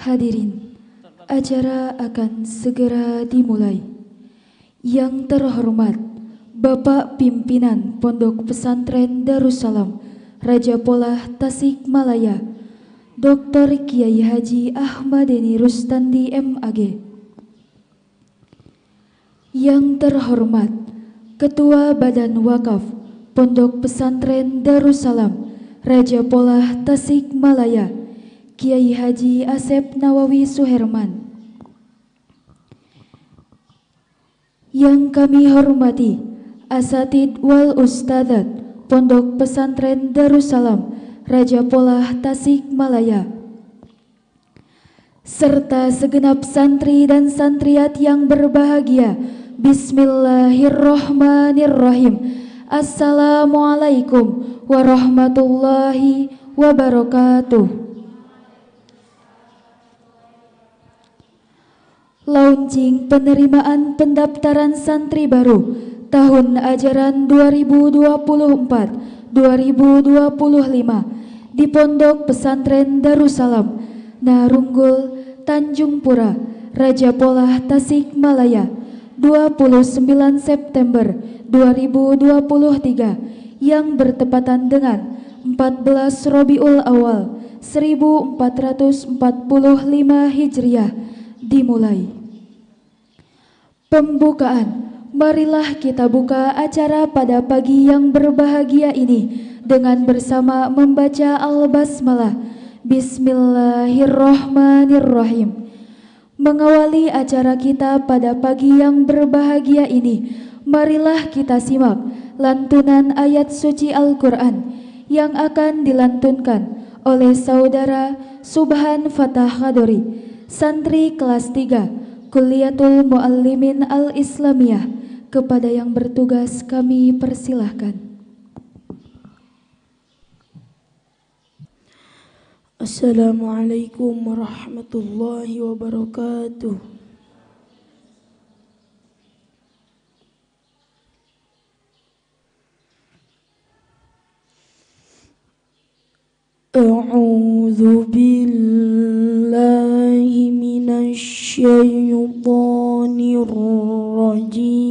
Hadirin, acara akan segera dimulai. Yang terhormat Bapak Pimpinan Pondok Pesantren Darussalam Raja Polah Tasikmalaya, Dr. Kiai Haji Ahmadeni Rustandi MAG. Yang terhormat Ketua Badan Wakaf Pondok Pesantren Darussalam Raja Polah Tasikmalaya, Kiai Haji Asep Nawawi Suherman. Yang kami hormati Asatid wal Ustadzat Pondok Pesantren Darussalam Raja Polah Tasikmalaya, serta segenap santri dan santriat yang berbahagia. Bismillahirrohmanirrohim. Assalamualaikum warahmatullahi wabarakatuh. Launching penerimaan pendaftaran santri baru tahun ajaran 2024-2025 di Pondok Pesantren Darussalam Narunggul, Tanjung Pura, Raja Polah Tasikmalaya, 29 September 2023 yang bertepatan dengan 14 Rabiul Awal 1445 Hijriah dimulai. Pembukaan, marilah kita buka acara pada pagi yang berbahagia ini dengan bersama membaca Al-Basmalah. Bismillahirrohmanirrohim. Mengawali acara kita pada pagi yang berbahagia ini, marilah kita simak lantunan ayat suci Al-Quran yang akan dilantunkan oleh Saudara Subhan Fatah Khadori, santri kelas 3 Kulliyatul Muallimin Al-Islamiyah. Kepada yang bertugas kami persilahkan. Assalamualaikum warahmatullahi wabarakatuh. A'udzu billahi minasy syaithanir rajim.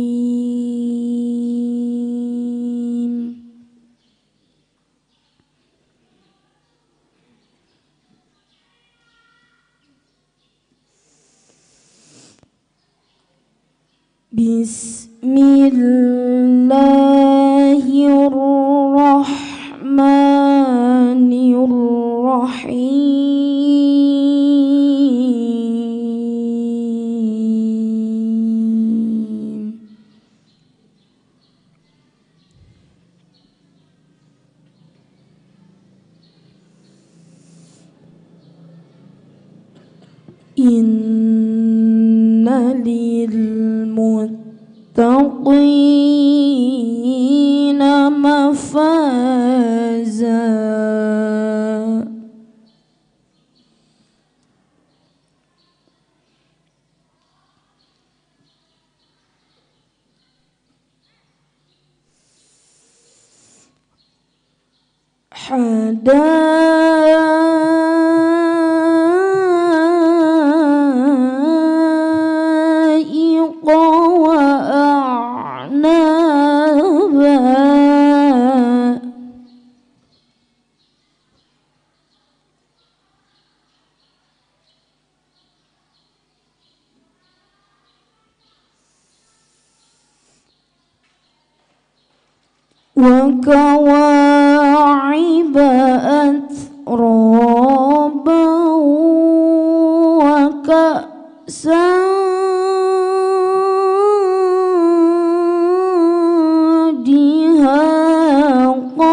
Bismillahirrahmanirrahim. Inna lil muttaqina mafaza. Hadaiqa wa a'naba. Wa kawa'iba atraba wa ka'san dihaqa.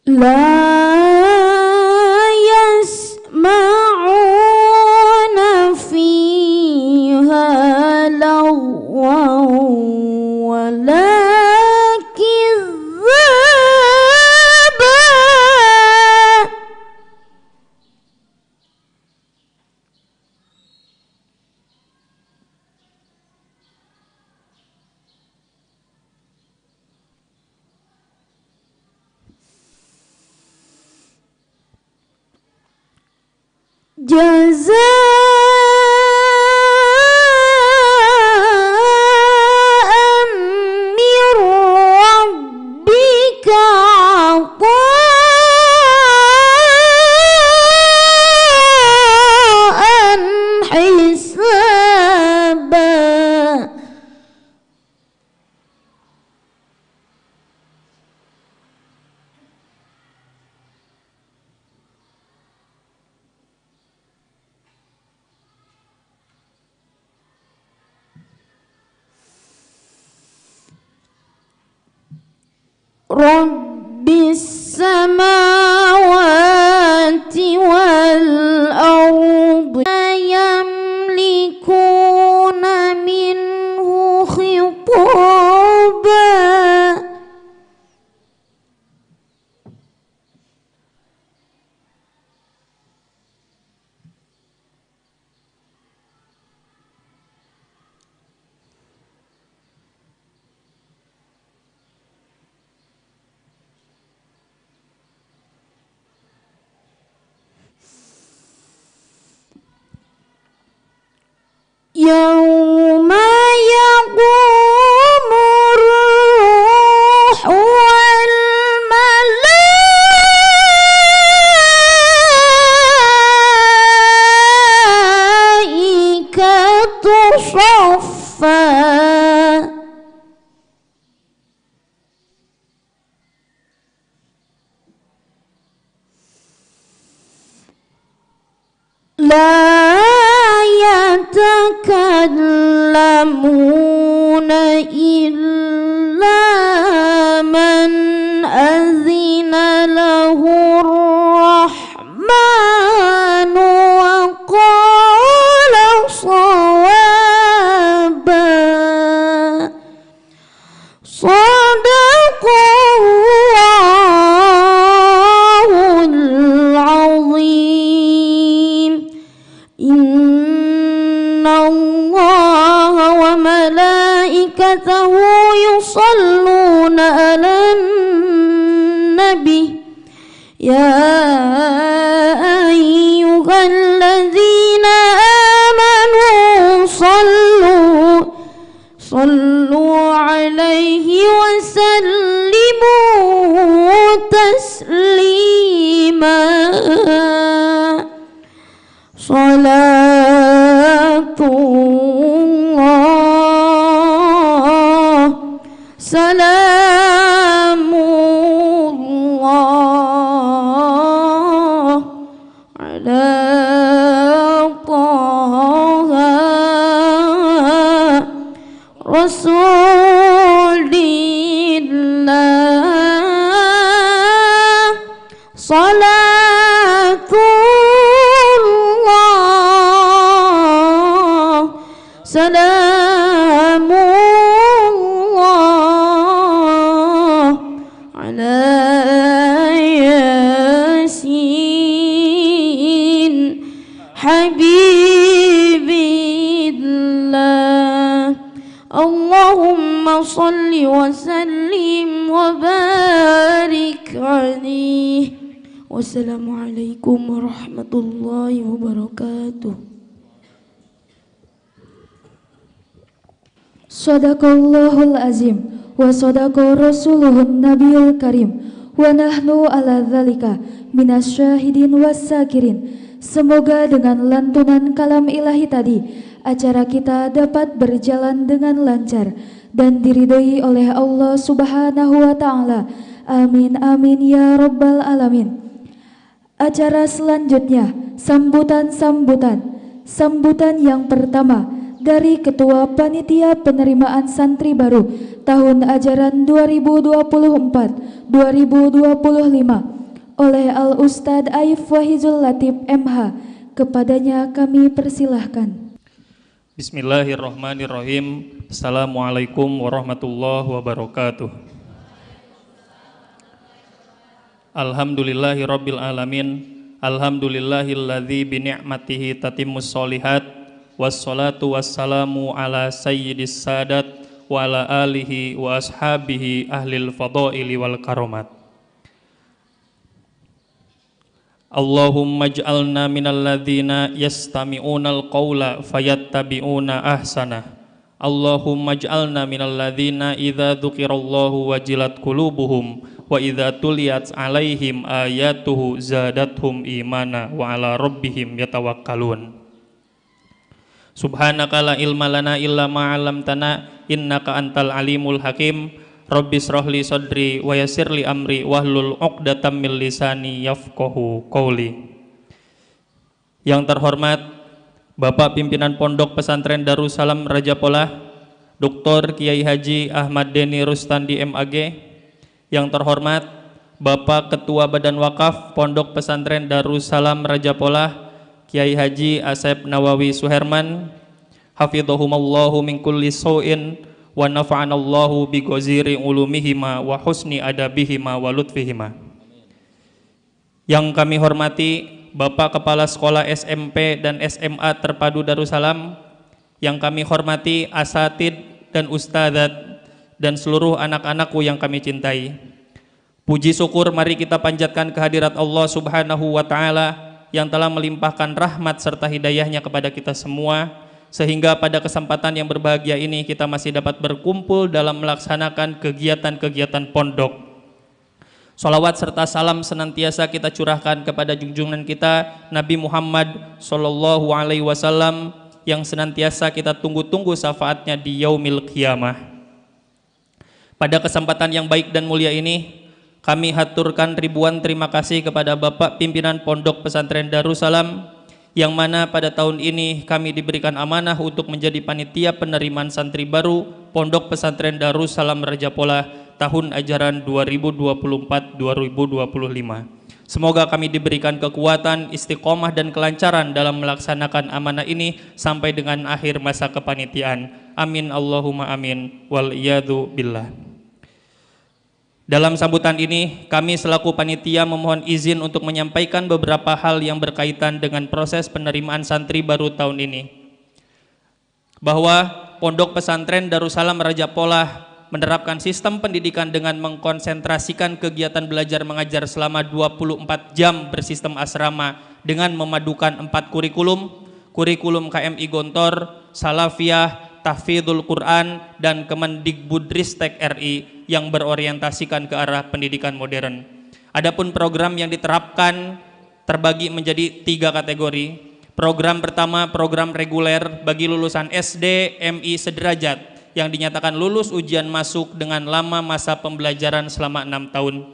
La yasma'una fiha lagwan wala kizza jazaan min rabbika ataan hisaba. Rabbis samawati wal ardi la yamlikuna minhu khitaba. Yawma yaqumur ruhu wal malaikatu saffa. La yatakallamuna illa man azina lahu rahmanu wa qala sawaba. Sadaqallahul azim. Innallaha wa malaikatahu yusalluna 'alan nabi ya ayyuhalladzina amanu sallu 'alaihi wa sallimu taslima. Salatullah salamullah ala taha rasulillah. Salatullah salamullah ala yasin habibillah. Allahumma salli wa sallim wa barik alaihi. Wassalamualaikum warahmatullahi wabarakatuh. Sadaqallahul azim wa sadaqa rasuluhun nabiyul karim wa nahnu ala dzalika minasyahidin wassakirin. Semoga dengan lantunan kalam ilahi tadi acara kita dapat berjalan dengan lancar dan diridhoi oleh Allah Subhanahu wa taala. Amin amin ya rabbal alamin. Acara selanjutnya sambutan yang pertama dari Ketua Panitia Penerimaan Santri Baru tahun ajaran 2024-2025 oleh Al-Ustadz Aif Wahizul Latif MH. Kepadanya kami persilahkan. Bismillahirrahmanirrahim. Assalamualaikum warahmatullahi wabarakatuh. Alhamdulillahi rabbil alamin. Alhamdulillahilladzi bi ni'matihi tatimmus sholihat. Wassalatu wassalamu ala sayyidis sadat wa ala alihi wa ashabihi ahlil fadaili wal karomat. Allahumma ij'alna minal ladzina yastami'unal qawla fayattabi'una ahsana. Allahumma ij'alna minal ladzina idza dzukirallahu wajilat qulubuhum wa idza tuliyat 'alaihim ayatuhu zadathum imana wa 'ala rabbihim yatawakkalun. Subhanaka la ilma lana illa ma 'allamtana innaka antal alimul hakim. Rabbi shrahli sadri wa yassirli amri wahlul 'uqdatam min lisani yafqahu qawli. Yang terhormat Bapak Pimpinan Pondok Pesantren Darussalam Raja Polah, Dr. Kiai Haji Ahmad Deni Rustandi MAG. Yang terhormat Bapak Ketua Badan Wakaf Pondok Pesantren Darussalam Raja Polah, Kiai Haji Asep Nawawi Suherman, hafidhahumallahu min kulli su'in wa nafa'anallahu bi ghaziri ulumihima wa husni adabihima wa lutfihima. Yang kami hormati Bapak Kepala Sekolah SMP dan SMA Terpadu Darussalam, yang kami hormati asatid dan ustadzat dan seluruh anak-anakku yang kami cintai. Puji syukur mari kita panjatkan kehadirat Allah Subhanahu wa taala yang telah melimpahkan rahmat serta hidayahnya kepada kita semua, sehingga pada kesempatan yang berbahagia ini kita masih dapat berkumpul dalam melaksanakan kegiatan-kegiatan pondok. Salawat serta salam senantiasa kita curahkan kepada junjungan kita Nabi Muhammad Sallallahu Alaihi Wasallam yang senantiasa kita tunggu-tunggu syafaatnya di yaumil qiyamah. Pada kesempatan yang baik dan mulia ini, kami haturkan ribuan terima kasih kepada Bapak Pimpinan Pondok Pesantren Darussalam, yang mana pada tahun ini kami diberikan amanah untuk menjadi panitia penerimaan santri baru Pondok Pesantren Darussalam Raja Polah tahun ajaran 2024-2025. Semoga kami diberikan kekuatan, istiqomah dan kelancaran dalam melaksanakan amanah ini sampai dengan akhir masa kepanitiaan. Amin Allahumma amin wal iyadu billah. Dalam sambutan ini, kami selaku panitia memohon izin untuk menyampaikan beberapa hal yang berkaitan dengan proses penerimaan santri baru tahun ini. Bahwa Pondok Pesantren Darussalam Raja Polah menerapkan sistem pendidikan dengan mengkonsentrasikan kegiatan belajar mengajar selama 24 jam bersistem asrama dengan memadukan 4 kurikulum KMI Gontor, Salafiyah, Tahfidzul Quran, dan Kemendikbudristek RI yang berorientasikan ke arah pendidikan modern. Adapun program yang diterapkan terbagi menjadi 3 kategori. Program pertama, program reguler bagi lulusan SD, MI sederajat yang dinyatakan lulus ujian masuk dengan lama masa pembelajaran selama 6 tahun.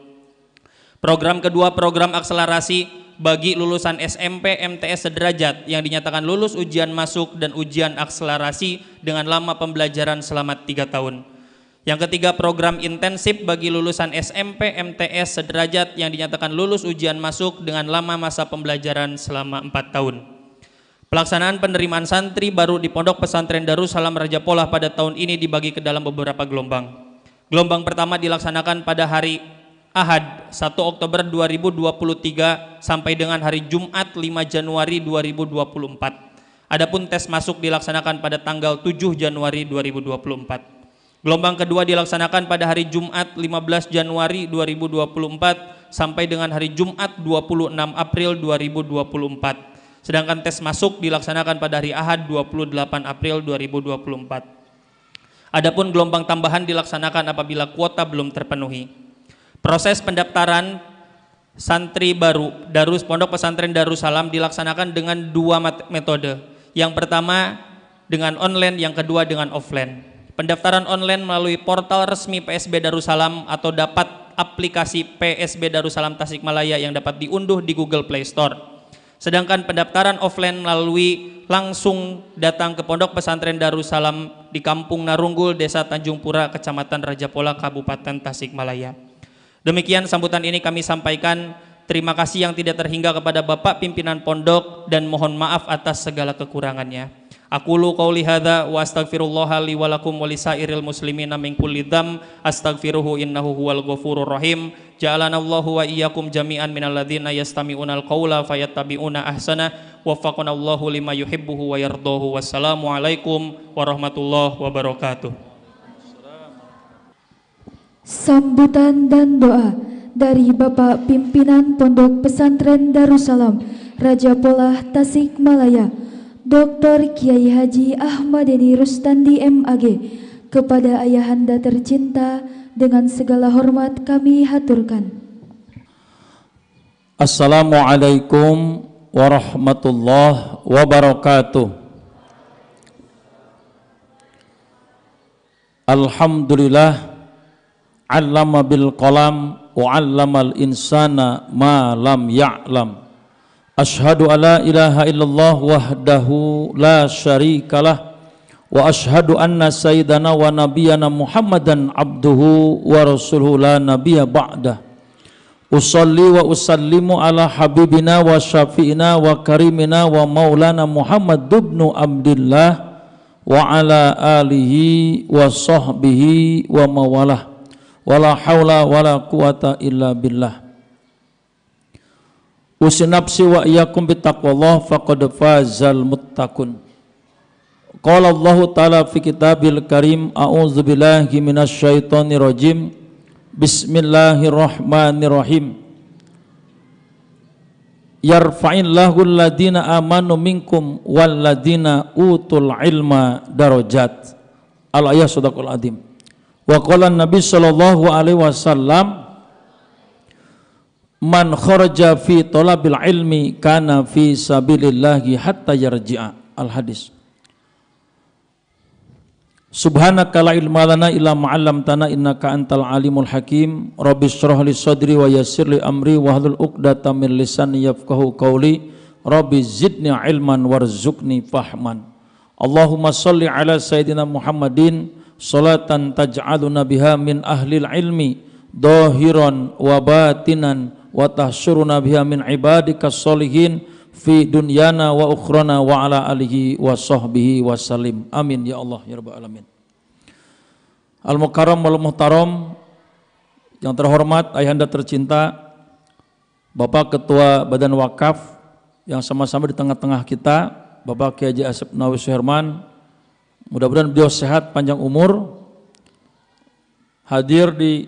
Program kedua, program akselerasi bagi lulusan SMP, MTS sederajat yang dinyatakan lulus ujian masuk dan ujian akselerasi dengan lama pembelajaran selama 3 tahun. Yang ketiga, program intensif bagi lulusan SMP, MTS sederajat yang dinyatakan lulus ujian masuk dengan lama masa pembelajaran selama 4 tahun. Pelaksanaan penerimaan santri baru di Pondok Pesantren Darussalam Raja Polah pada tahun ini dibagi ke dalam beberapa gelombang. Gelombang pertama dilaksanakan pada hari Ahad 1 Oktober 2023 sampai dengan hari Jumat 5 Januari 2024. Adapun tes masuk dilaksanakan pada tanggal 7 Januari 2024. Gelombang kedua dilaksanakan pada hari Jumat 15 Januari 2024 sampai dengan hari Jumat 26 April 2024. Sedangkan tes masuk dilaksanakan pada hari Ahad 28 April 2024. Adapun gelombang tambahan dilaksanakan apabila kuota belum terpenuhi. Proses pendaftaran santri baru Pondok Pesantren Darussalam dilaksanakan dengan 2 metode. Yang pertama dengan online, yang kedua dengan offline. Pendaftaran online melalui portal resmi PSB Darussalam atau dapat aplikasi PSB Darussalam Tasikmalaya yang dapat diunduh di Google Play Store. Sedangkan pendaftaran offline melalui langsung datang ke Pondok Pesantren Darussalam di Kampung Narunggul, Desa Tanjung Pura, Kecamatan Raja Polah, Kabupaten Tasikmalaya. Demikian sambutan ini kami sampaikan. Terima kasih yang tidak terhingga kepada Bapak Pimpinan Pondok dan mohon maaf atas segala kekurangannya. Aqulu qauli hadza wa astaghfirullaha li wa lakum wa lisairil muslimina min kulli dzam astaghfiruhu innahu huwal ghafurur rahim. Ja'alanallahu wa iyyakum jami'an minal ladzina yastami'unal qaula fayattabi'una ahsana. Waffaqanallahu lima yuhibbuhu wa yardahu. Wassalamu alaikum warahmatullahi wabarakatuh. Sambutan dan doa dari Bapak Pimpinan Pondok Pesantren Darussalam Raja Polah Tasikmalaya, Dr. Kiai Haji Ahmadeni Rustandi MAG, kepada ayahanda tercinta dengan segala hormat kami haturkan. Assalamualaikum warahmatullahi wabarakatuh. Alhamdulillah, allama bil qalam wa allamal insana ma lam ya'lam. Ashhadu alla ilaha illallah wahdahu la syarikalah wa ashhadu anna sayyidana wa nabiyyana Muhammadan abduhu wa rasuluhu la nabiyya ba'dah. Usalli wa usallimu ala habibina wa syafi'ina wa karimina wa maulana Muhammad ibn Abdillah wa ala alihi wa sahbihi wa mawalah wala hawla wala quwata illa billah. Usi nafsi wa iyyakum bittaqwallah faqad fazal muttaqun. Qala Allah ta'ala fi kitabil karim, a'udzu billahi minasy syaithanir rajim. Bismillahirrahmanirrahim. Yarfa'illahu alladhina amanu minkum walladhina utul ilma darajat. Al-ayah sadaqul adim. Wa qala Nabi sallallahu alaihi wasallam, man kharaja fi talabil ilmi kana fi sabilillahi hatta yarji'a. Al-hadis. Subhanaka la ilma lana illa ma 'allamtana innaka antal alimul hakim. Rabbi shrah li sadri wa yassir li amri wahlul 'uqdatam min lisani yafqahu qawli. Rabbi zidni ilman warzuqni fahman. Allahumma shalli ala sayyidina Muhammadin salatan taj'aluna biha min ahlil ilmi dhahiran wa batinan wa tahsyuruna biha min ibadikas sholihin fi dunyana wa ukhrana wa ala alihi wa sahbihi wa salim. Amin ya Allah ya rabbal alamin. Al-Mukarram wal Muhtaram, yang terhormat ayahanda tercinta Bapak Ketua Badan Wakaf yang sama-sama di tengah-tengah kita, Bapak Kiai Haji Asep Nawawi Suherman, mudah-mudahan beliau sehat panjang umur, hadir di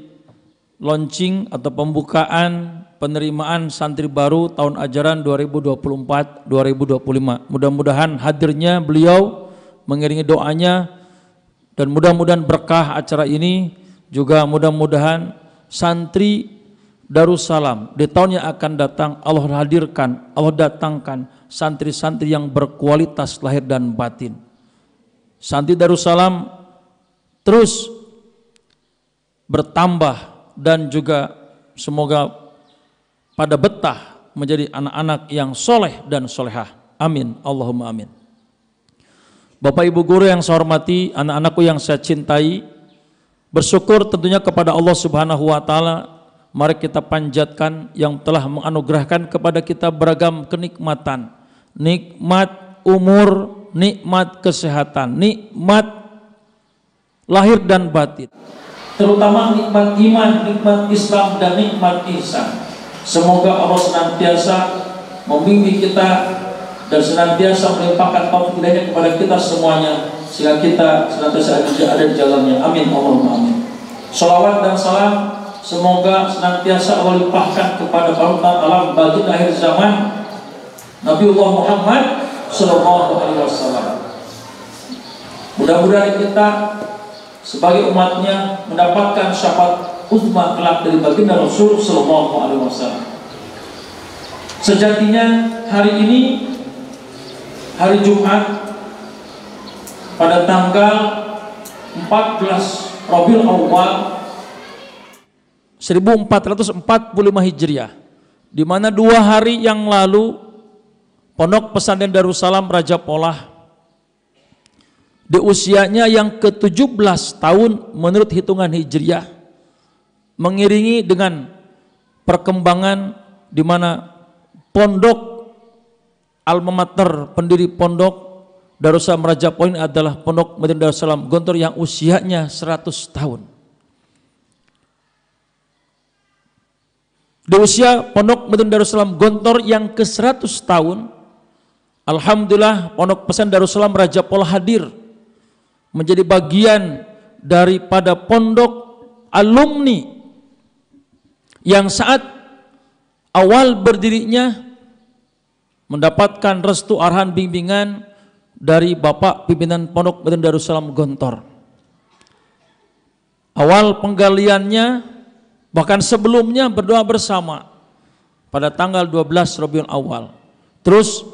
launching atau pembukaan penerimaan santri baru tahun ajaran 2024-2025. Mudah-mudahan hadirnya beliau mengiringi doanya, dan mudah-mudahan berkah acara ini, juga mudah-mudahan santri Darussalam di tahun yang akan datang Allah hadirkan, Allah datangkan santri-santri yang berkualitas lahir dan batin. Santri Darussalam terus bertambah dan juga semoga pada betah menjadi anak-anak yang soleh dan solehah. Amin, Allahumma amin. Bapak Ibu guru yang saya hormati, anak-anakku yang saya cintai, bersyukur tentunya kepada Allah Subhanahu wa Ta'ala. Mari kita panjatkan yang telah menganugerahkan kepada kita beragam kenikmatan, nikmat umur, nikmat kesehatan, nikmat lahir dan batin, terutama nikmat iman, nikmat Islam, dan nikmat ihsan. Semoga Allah senantiasa membimbing kita dan senantiasa melimpahkan taufik hidayahnya kepada kita semuanya, sehingga kita senantiasa ada di jalannya. Amin, Allahumma amin. Salawat dan salam semoga senantiasa Allah limpahkan kepada panutan alam baginda akhir zaman Nabiullah Muhammad sallallahu alaihi wasallam. Mudah-mudahan kita sebagai umatnya mendapatkan syafaat uzma kelak dari baginda Rasul sallallahu alaihi wasallam. Sejatinya hari ini, hari Jumat, pada tanggal 14 Rabiul Awal 1445 Hijriah, di mana 2 hari yang lalu Pondok Pesantren Darussalam Raja Polah di usianya yang ke-17 tahun menurut hitungan Hijriah, mengiringi dengan perkembangan di mana pondok alma mater pendiri Pondok Darussalam Raja Polah adalah Pondok Pesantren Darussalam Gontor yang usianya 100 tahun. Di usia Pondok Pesantren Darussalam Gontor yang ke-100 tahun, alhamdulillah Pondok Pesantren Darussalam Raja Polah hadir menjadi bagian daripada pondok alumni yang saat awal berdirinya mendapatkan restu arahan bimbingan dari Bapak pimpinan Pondok Pesantren Darussalam Gontor. Awal penggaliannya, bahkan sebelumnya berdoa bersama pada tanggal 12 Rabiul Awal. Terus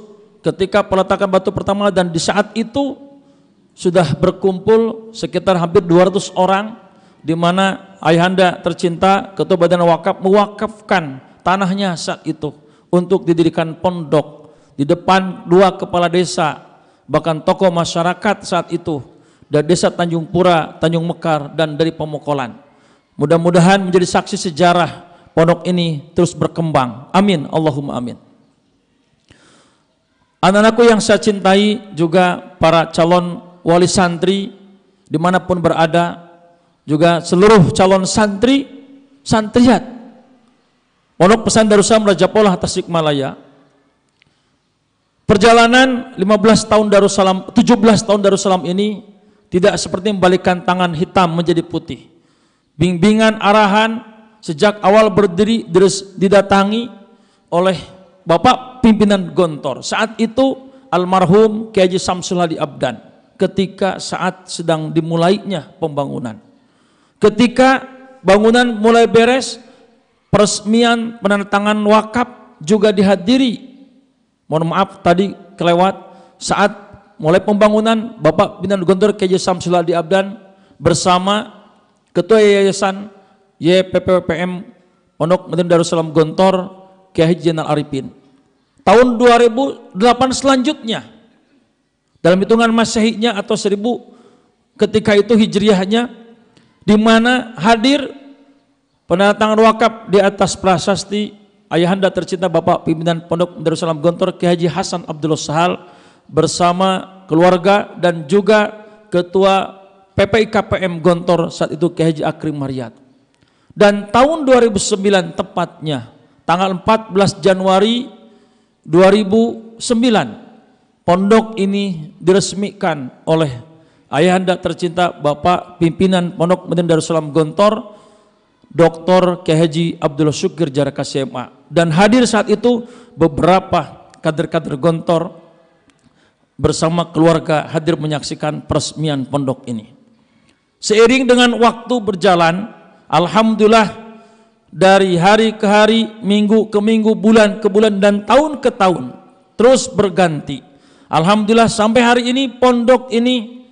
ketika peletakan batu pertama, dan di saat itu sudah berkumpul sekitar hampir 200 orang, di mana ayahanda tercinta Ketua Badan Wakaf mewakafkan tanahnya saat itu untuk didirikan pondok di depan 2 kepala desa, bahkan tokoh masyarakat saat itu dari desa Tanjung Pura, Tanjung Mekar, dan dari Pemokolan. Mudah-mudahan menjadi saksi sejarah pondok ini terus berkembang. Amin, Allahumma amin. Anak-anakku yang saya cintai, juga para calon wali santri dimanapun berada, juga seluruh calon santri, santriat Pondok Pesantren Darussalam Raja Polah Tasikmalaya. Perjalanan 17 tahun Darussalam ini tidak seperti membalikkan tangan hitam menjadi putih. Bimbingan arahan sejak awal berdiri didatangi oleh Bapak pimpinan Gontor. Saat itu almarhum Kiai Haji Samsul Hadi Abdan, ketika saat sedang dimulainya pembangunan. Ketika bangunan mulai beres, peresmian penandatangan wakaf juga dihadiri. Mohon maaf tadi kelewat, saat mulai pembangunan Bapak pimpinan Gontor Kiai Haji Samsul Hadi Abdan bersama Ketua Yayasan YPPWPM Pondok Pesantren Darussalam Gontor Kiai Haji Zainal Arifin. Tahun 2008 selanjutnya, dalam hitungan Masehinya atau 1000 ketika itu Hijriahnya, di mana hadir penandatangan wakaf di atas prasasti ayahanda tercinta Bapak pimpinan Pondok Darussalam Gontor Kiai Haji Hasan Abdullah Sahal bersama keluarga, dan juga Ketua PPIKPM Gontor saat itu Kiai Haji Akrim Maryat. Dan tahun 2009 tepatnya tanggal 14 Januari 2009 pondok ini diresmikan oleh ayahanda tercinta Bapak pimpinan Pondok Pesantren Darussalam Gontor Dr. Kiai Haji Abdullah Syukir Jaraka SMA, dan hadir saat itu beberapa kader-kader Gontor bersama keluarga hadir menyaksikan peresmian pondok ini. Seiring dengan waktu berjalan, alhamdulillah dari hari ke hari, minggu ke minggu, bulan ke bulan, dan tahun ke tahun terus berganti. Alhamdulillah sampai hari ini pondok ini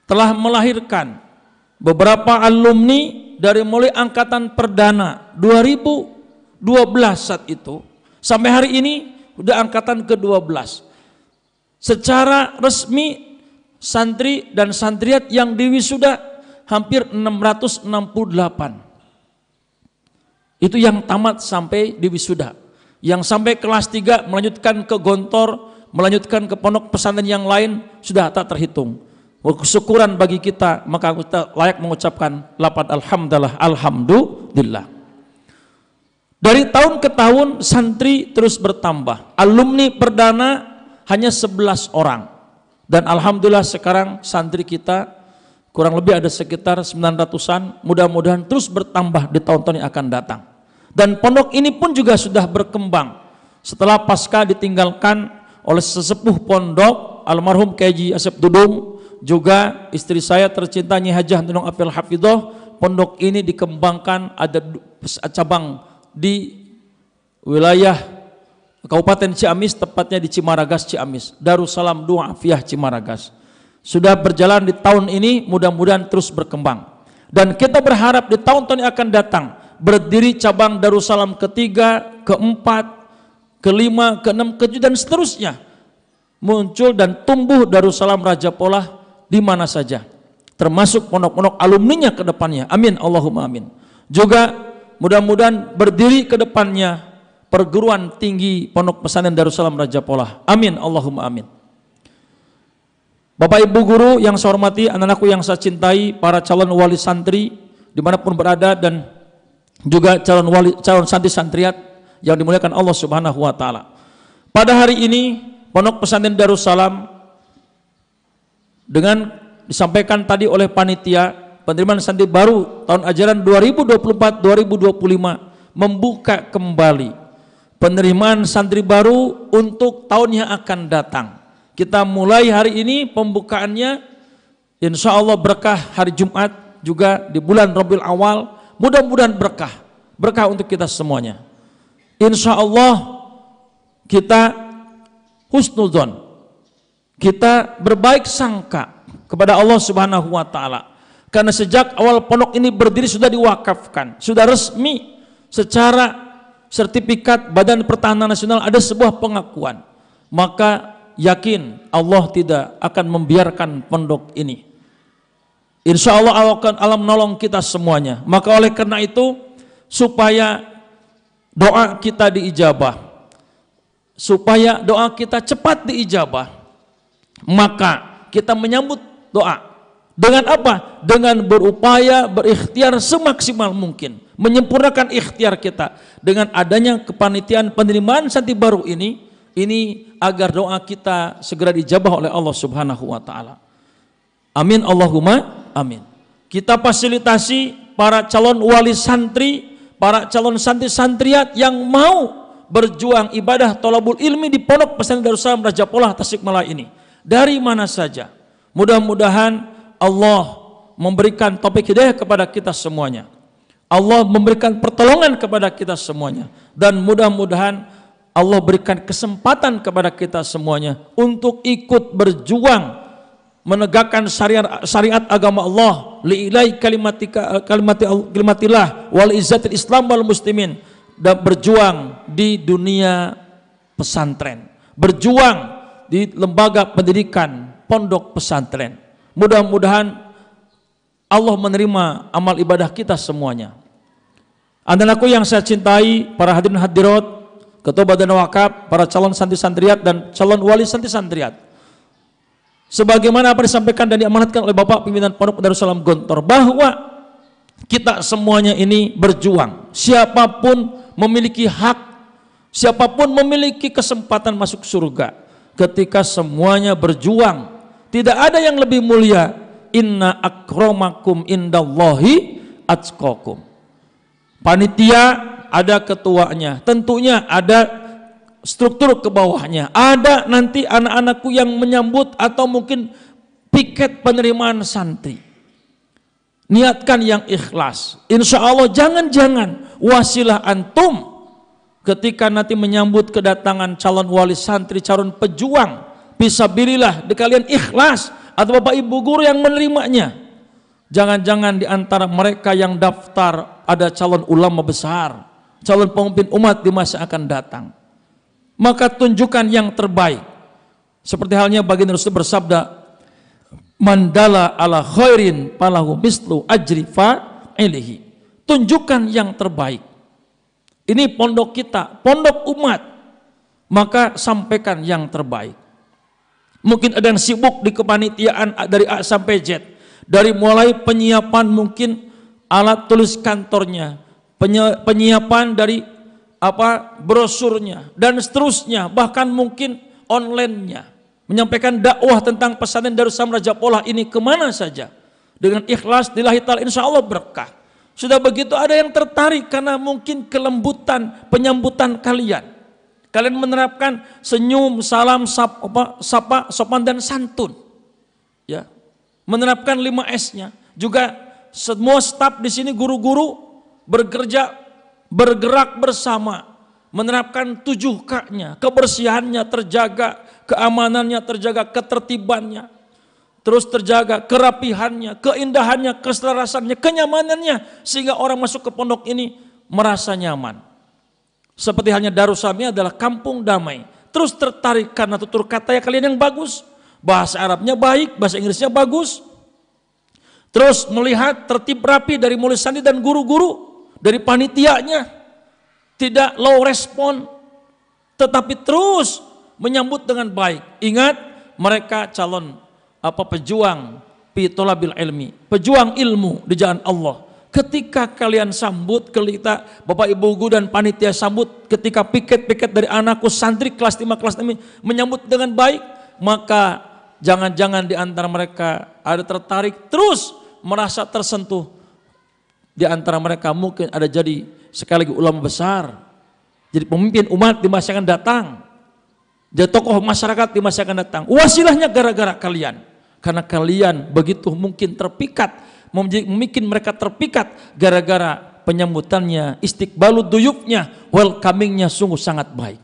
telah melahirkan beberapa alumni dari mulai angkatan perdana 2012 saat itu sampai hari ini sudah angkatan ke-12. Secara resmi santri dan santriat yang diwisuda hampir 668. Itu yang tamat sampai diwisuda. Yang sampai kelas 3 melanjutkan ke Gontor, melanjutkan ke pondok pesantren yang lain sudah tak terhitung. Kesyukuran bagi kita, maka kita layak mengucapkan lafaz alhamdulillah. Dari tahun ke tahun santri terus bertambah. Alumni perdana hanya 11 orang, dan alhamdulillah sekarang santri kita kurang lebih ada sekitar 900-an, mudah-mudahan terus bertambah di tahun-tahun yang akan datang. Dan pondok ini pun juga sudah berkembang setelah pasca ditinggalkan oleh sesepuh pondok almarhum Kiai Haji Asep Dudung, juga istri saya tercinta Nyi Hajah Nunung Afil Hafidhoh. Pondok ini dikembangkan, ada cabang di wilayah Kabupaten Ciamis, tepatnya di Cimaragas Ciamis, Darussalam Du'afiyah Cimaragas. Sudah berjalan di tahun ini, mudah-mudahan terus berkembang. Dan kita berharap di tahun-tahun yang akan datang berdiri cabang Darussalam ketiga, keempat, kelima, keenam, ketujuh, dan seterusnya. Muncul dan tumbuh Darussalam Raja Polah di mana saja, termasuk pondok-pondok alumninya ke depannya. Amin, Allahumma amin. Juga mudah-mudahan berdiri ke depannya perguruan tinggi Pondok Pesantren Darussalam Raja Polah. Amin, Allahumma amin. Bapak Ibu guru yang saya hormati, anak-anakku yang saya cintai, para calon wali santri dimanapun berada, dan juga calon santri santriat yang dimuliakan Allah Subhanahu wa taala. Pada hari ini Pondok Pesantren Darussalam dengan disampaikan tadi oleh panitia penerimaan santri baru tahun ajaran 2024-2025 membuka kembali penerimaan santri baru untuk tahun yang akan datang. Kita mulai hari ini pembukaannya, insya Allah berkah hari Jumat juga di bulan Rabiul Awal, mudah-mudahan berkah untuk kita semuanya. Insya Allah kita husnudzon, kita berbaik sangka kepada Allah Subhanahu wa Ta'ala, karena sejak awal pondok ini berdiri sudah diwakafkan, sudah resmi secara sertifikat Badan Pertahanan Nasional, ada sebuah pengakuan. Maka yakin Allah tidak akan membiarkan pondok ini. Insya Allah akan menolong kita semuanya. Maka oleh karena itu, supaya doa kita diijabah, supaya doa kita cepat diijabah, maka kita menyambut doa dengan apa? Dengan berupaya berikhtiar semaksimal mungkin, menyempurnakan ikhtiar kita dengan adanya kepanitiaan penerimaan santri baru ini agar doa kita segera dijabah oleh Allah Subhanahu wa Ta'ala. Amin Allahumma amin. Kita fasilitasi para calon wali santri, para calon santri-santriat yang mau berjuang ibadah thalabul ilmi di Pondok Pesantren Darussalam Raja Polah Tasikmalaya ini, dari mana saja. Mudah-mudahan Allah memberikan taufik hidayah kepada kita semuanya, Allah memberikan pertolongan kepada kita semuanya, dan mudah-mudahan Allah berikan kesempatan kepada kita semuanya untuk ikut berjuang menegakkan syariat agama Allah, li'ilai kalimatillah wal izzatil Islam wal muslimin, dan berjuang di dunia pesantren, berjuang di lembaga pendidikan pondok pesantren. Mudah-mudahan Allah menerima amal ibadah kita semuanya. Anak-anakku yang saya cintai, para hadirin hadirat, Ketua Badan Wakaf, para calon santri-santriat dan calon wali santri-santriat, sebagaimana apa disampaikan dan diamanatkan oleh Bapak Pimpinan Pondok Darussalam Gontor, bahwa kita semuanya ini berjuang. Siapapun memiliki hak, siapapun memiliki kesempatan masuk surga ketika semuanya berjuang. Tidak ada yang lebih mulia. Inna akramakum indallahi atqakum. Panitia ada ketuanya, tentunya ada struktur ke bawahnya, ada nanti anak-anakku yang menyambut atau mungkin piket penerimaan santri. Niatkan yang ikhlas. Insya Allah jangan-jangan wasilah antum ketika nanti menyambut kedatangan calon wali santri, calon pejuang fisabilillah, di kalian ikhlas, atau bapak ibu guru yang menerimanya, jangan-jangan di antara mereka yang daftar ada calon ulama besar, calon pemimpin umat di masa akan datang. Maka tunjukkan yang terbaik, seperti halnya baginda Rasul bersabda, mandala ala khairin falahu mislu ajri fa'ilihi. Tunjukkan yang terbaik. Ini pondok kita, pondok umat, maka sampaikan yang terbaik. Mungkin ada yang sibuk di kepanitiaan dari A sampai Z, dari mulai penyiapan mungkin alat tulis kantornya, penyiapan dari brosurnya dan seterusnya, bahkan mungkin online-nya, menyampaikan dakwah tentang pesantren Darussalam Raja Polah ini kemana saja dengan ikhlas, lillahi ta'ala, insya Allah berkah. Sudah begitu ada yang tertarik karena mungkin kelembutan penyambutan kalian. Kalian menerapkan senyum, salam, sapa, sopan dan santun. Ya. Menerapkan 5S-nya. Juga semua staf di sini, guru-guru bergerak bersama, menerapkan 7K-nya, kebersihannya terjaga, keamanannya terjaga, ketertibannya terus terjaga, kerapihannya, keindahannya, keselarasannya, kenyamanannya, sehingga orang masuk ke pondok ini merasa nyaman. Seperti halnya Darussalam ini adalah kampung damai. Terus tertarik karena tutur katanya kalian yang bagus, bahasa Arabnya baik, bahasa Inggrisnya bagus. Terus melihat tertib rapi dari mulai santri dan guru-guru, dari panitianya, tidak low respon, tetapi terus menyambut dengan baik. Ingat, mereka calon pejuang fi thalabil ilmi, pejuang ilmu di jalan Allah. Ketika kalian sambut, ketika Bapak Ibu guru dan panitia sambut, ketika piket-piket dari anakku santri kelas 5 kelas 6 menyambut dengan baik, maka jangan-jangan di antara mereka ada tertarik terus merasa tersentuh. Di antara mereka mungkin ada jadi sekali lagi ulama besar, jadi pemimpin umat di masa yang akan datang, jadi tokoh masyarakat di masa yang akan datang. Wasilahnya gara-gara kalian, karena kalian begitu mungkin terpikat, membuat mereka terpikat gara-gara penyambutannya, istiqbalu duyufnya, welcomingnya sungguh sangat baik.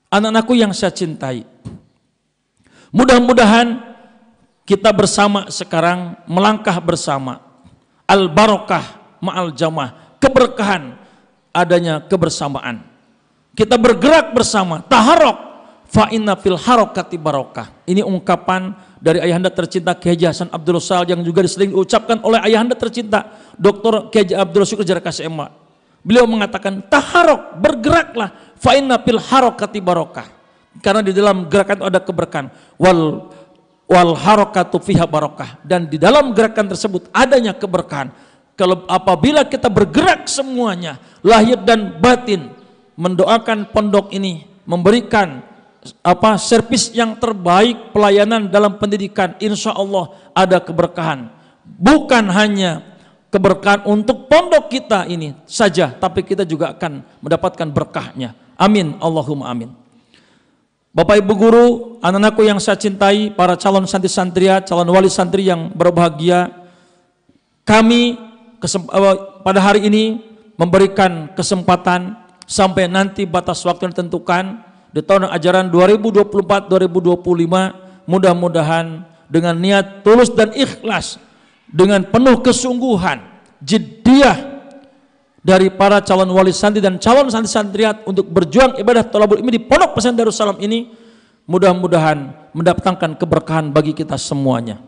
Anak-anakku yang saya cintai, mudah-mudahan kita bersama sekarang melangkah bersama, al-barokah ma'al jamaah, keberkahan adanya kebersamaan. Kita bergerak bersama, taharok fa inna fil harokati barokah. Ini ungkapan dari ayahanda tercinta Kiai Haji Hasan Abdul Sal yang juga sering diucapkan oleh ayahanda tercinta Dr. Kiai Haji Abdul Syukur Jarakasi Emma. Beliau mengatakan taharok, bergeraklah, fa inna fil harokati barokah. Karena di dalam gerakan itu ada keberkahan. Wal harokatu fiha barokah, dan di dalam gerakan tersebut adanya keberkahan. Kalau apabila kita bergerak semuanya, lahir dan batin, mendoakan pondok ini, memberikan servis yang terbaik, pelayanan dalam pendidikan, insya Allah ada keberkahan. Bukan hanya keberkahan untuk pondok kita ini saja, tapi kita juga akan mendapatkan berkahnya. Amin, Allahumma amin. Bapak Ibu Guru, anak-anakku yang saya cintai, para calon santri-santria, calon wali santri yang berbahagia, kami pada hari ini memberikan kesempatan sampai nanti batas waktu yang ditentukan di tahun ajaran 2024-2025, mudah-mudahan dengan niat tulus dan ikhlas, dengan penuh kesungguhan, jiddiyah dari para calon wali santri dan calon santri-santriat untuk berjuang ibadah thalabul ilmi di Pondok Pesantren Darussalam ini, mudah-mudahan mendatangkan keberkahan bagi kita semuanya.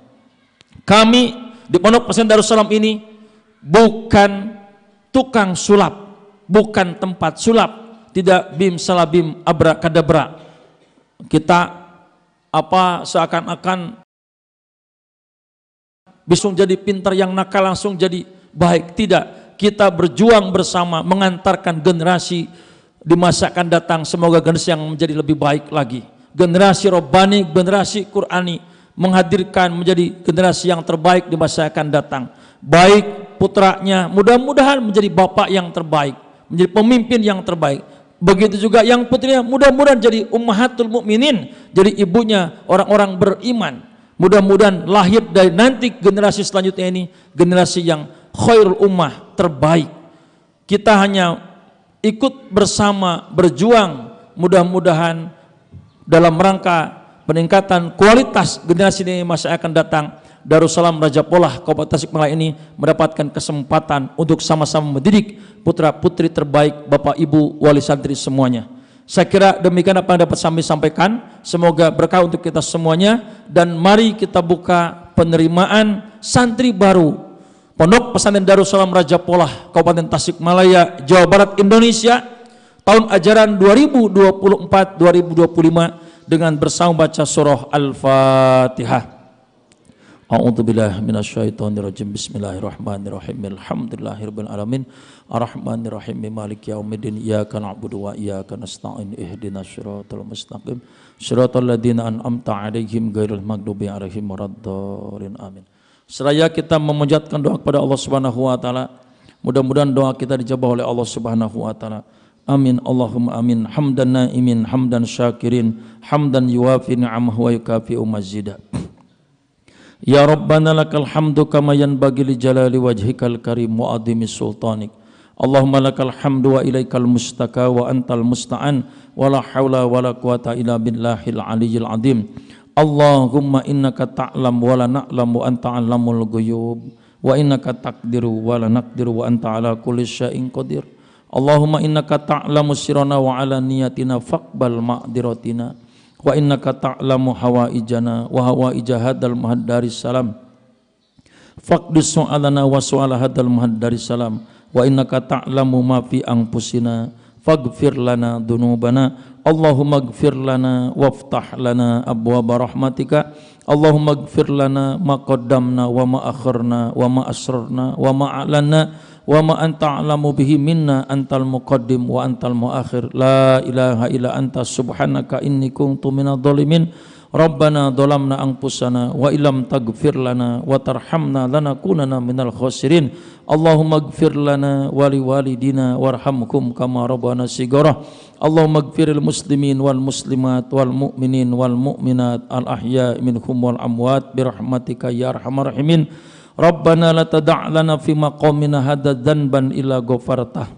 Kami di Pondok Pesantren Darussalam ini bukan tukang sulap, bukan tempat sulap, tidak bim salabim abrakadabra. Kita seakan-akan bisa jadi pintar, yang nakal langsung jadi baik. Tidak. Kita berjuang bersama mengantarkan generasi di masa akan datang, semoga generasi yang menjadi lebih baik lagi, generasi robbani, generasi Qur'ani, menghadirkan menjadi generasi yang terbaik di masa akan datang. Baik putranya mudah-mudahan menjadi bapak yang terbaik, menjadi pemimpin yang terbaik. Begitu juga yang putrinya mudah-mudahan jadi ummahatul mukminin, jadi ibunya orang-orang beriman. Mudah-mudahan lahir dari nanti generasi selanjutnya ini generasi yang khairul ummah, terbaik. Kita hanya ikut bersama berjuang, mudah-mudahan dalam rangka peningkatan kualitas generasi ini masa akan datang, Darussalam Raja Polah Kabupaten Tasikmalaya ini mendapatkan kesempatan untuk sama-sama mendidik putra-putri terbaik Bapak Ibu wali santri semuanya. Saya kira demikian apa yang dapat kami sampaikan. Semoga berkah untuk kita semuanya, dan mari kita buka penerimaan santri baru Pondok Pesantren Darussalam Raja Polah Kabupaten Tasikmalaya, Jawa Barat, Indonesia, tahun ajaran 2024-2025 dengan bersama baca surah Al-Fatihah. A'udzubillahi minasyaitonirrajim. Bismillahirrahmanirrahim. Alhamdulillahirabbil alamin. Arrahmanirrahim. Maliki yaumiddin. Iyyaka na'budu wa iyyaka nasta'in. Ihdinas siratal mustaqim. Shiratal ladzina an'amta 'alaihim ghairil maghdubi 'alaihim waladdallin. Amin. Seraya kita memanjatkan doa kepada Allah Subhanahu wa taala, mudah-mudahan doa kita dijabah oleh Allah Subhanahu wa taala. Amin, Allahumma amin. Hamdan naimin, hamdan syakirin, hamdan yuwafi ni'amahu wa yukafi'u mazida. Ya Rabbana lakal hamdu kama yanbaghi li jalali wajhikal karim wa adhimi sultanik. Allahumma lakal hamdu wa ilaikal mustaka wa antal musta'an wa la hawla wa la quwata illa billahil aliyyil azim. Allahumma innaka ta'lam wa la na'lam wa anta 'allamul ghuyub wa innaka taqdiru wa la naqdiru wa anta 'ala kulli syai'in qadir. Allahumma innaka ta'lamu sirrana wa 'alaniyatina faqbal ma'diratina wa innaka ta'lamu hawaijana wa hawaija hadzal muhaddaris salam faqdis su'alana wa su'ala hadzal muhaddaris salam wa innaka ta'lamu ma fi anfusina faghfir lana dzunubana. Allahumma ighfir lana waftah lana abwaaba rahmatika. Allahumma ighfir lana ma qaddamna wa ma akharna wa ma asrarna wa ma a'lanna wa ma anta a'lamu bihi minna antal muqaddim wa antal muakhir. La ilaha illa anta subhanaka inni kuntu minadh dhalimin. Rabbana dhalamna anfusana wa illam taghfir lana wa tarhamna lanakunanna minal khasirin. Allahumma ighfir lana wa liwalidina warhamhum kama rabbana shighara. Allahumma ighfiril muslimin wal muslimat wal mu'minin wal mu'minat al ahya'i minhum wal amwat birahmatika ya arhamar rahimin. Rabbana la tada' lana fi maqamina hadza dzanban illa ghafartah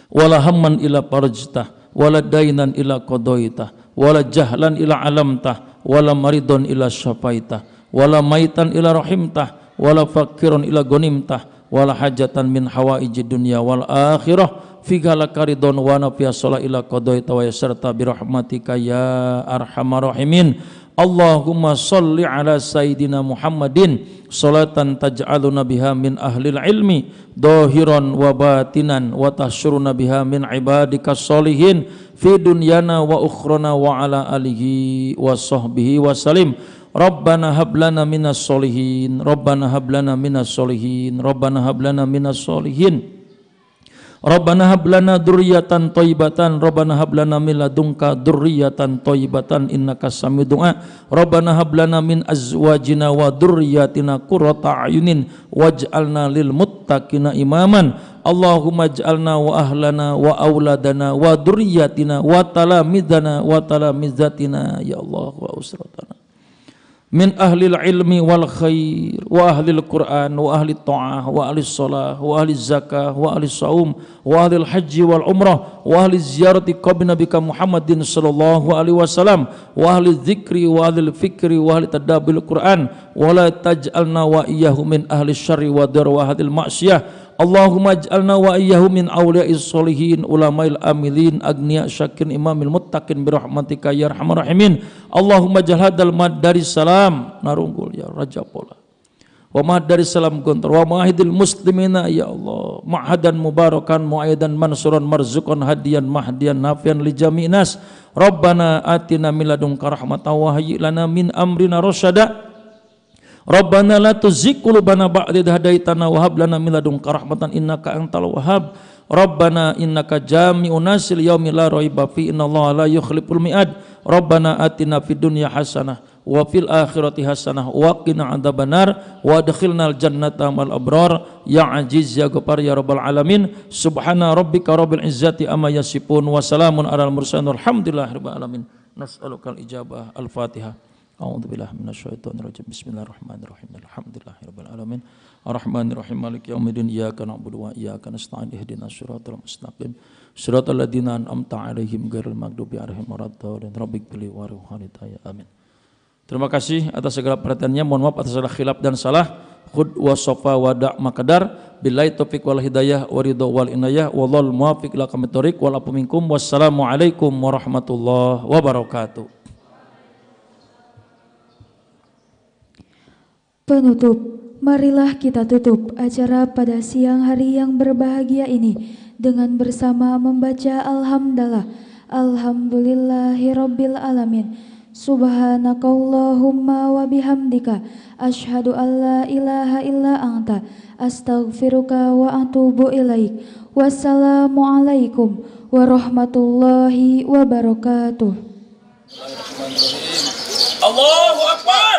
wala hamman illa farajtah wala dainan illa qadaitah wala jahlan illa alamtah wala maridon illa syafaitah wala maitan illa rahimtah wala fakiron illa gonimtah wala hajatan min hawaijid dunya wal akhirah fiha lakaridon wa nafiya shola illa qadaita wa yasarta birahmatika ya arhamar rahimin. Allahumma sholli ala sayyidina Muhammadin salatan taj'aluna biha min ahlil ilmi dohiran wa batinan wa tahsyuruna biha min ibadika sholihin fi dunyana wa ukhrana wa ala alihi wa sahbihi wa salim. Rabbana hablana minas sholihin, Rabbana hablana minas sholihin, Rabbana hablana minas sholihin. Rabbana hablana dzurriyyatan thayyibatan, Rabbana hablana min ladunka dzurriyyatan thayyibatan innaka sami'ud du'a. Rabbana hablana min azwajina wa dzurriyyatina qurrata a'yunin waj'alna lil muttaqina imaman. Allahumma ij'alna wa ahlana wa auladana wa dzurriyyatina wa talamidana wa talamizatina ya Allah wa usratana min ahlil ilmi wal khair wa ahlil Qur'an wa ahli ta'ah wa ahli salah wa ahli zakah wa ahli saum wa ahli haji wal umrah wa ahli ziyarati qabri nabika Muhammadin sallallahu alaihi wasallam wa ahli dzikri wa ahli fikri wa ahli tadabbil Qur'an wa la taj'alna wa iyyahu min ahli syarri wa dar wa ahli maksiyah. Allahumma ij'alna wa iyyahu min awliya'is sholihin ulama'il amilin agniya syakin imamil muttaqin birahmatika ya arhamar rahimin. Allahumma ij'al hadal mad dari salam narunggul ya raja pola wa mad dari salam gontor wa ma'ahidil muslimina ya Allah ma'hadan mubarakan mu'aidan mansuran marzuqan hadiyan mahdiyan nafian li jami'inas. Rabbana atina min ladunka rahmatan wa hayyi lana min amrina rasyada. Rabbana la tuzigh qulubana ba'da idh hadaitana wa hab lana min ladunka rahmatan innaka antal wahhab. Rabbana innaka jami'un nas lil yaumi la raiba fi innallaha la yukhliful mi'ad. Rabbana atina fid dunya hasanah wa fil akhirati hasanah wa qina adzabannar wa adkhilnal jannata mal abrar ya aziz ya ghafar ya rabbal alamin. Subhana rabbika rabbil izzati amma yasifun wa salamun alal mursalin walhamdulillahi rabbil alamin. Nas'alukal ijabah. Al-Fatihah. A'udzu billahi minasyaitonir rajim. Bismillahirrahmanirrahim. Alhamdulillahirabbil alamin. Arrahmanirrahim. Maliki yaumiddin. Iyyaka na'budu wa iyyaka nasta'in. Ihdinas siratal mustaqim. Siratal ladzina an'amta 'alaihim ghairil maghdubi 'alaihim waladdallin. Rabbighfirli warhamni. Amin. Terima kasih atas segala perhatiannya. Mohon maaf atas segala khilaf dan salah. Khud wa safa wa da' makadar. Billahi taufiq wal hidayah wa ridha wal inayah. Wallahul muwaffiq ila aqwamit thoriq. Wal afu minkum. Wassalamualaikum warahmatullahi wabarakatuh. Penutup, marilah kita tutup acara pada siang hari yang berbahagia ini dengan bersama membaca Alhamdulillah, Alhamdulillahirabbil alamin. Subhanakallahumma wa bihamdika asyhadu an la ilaha illa anta astaghfiruka wa atubu ilaik. Wassalamualaikum warahmatullahi wabarakatuh. Allahu Akbar.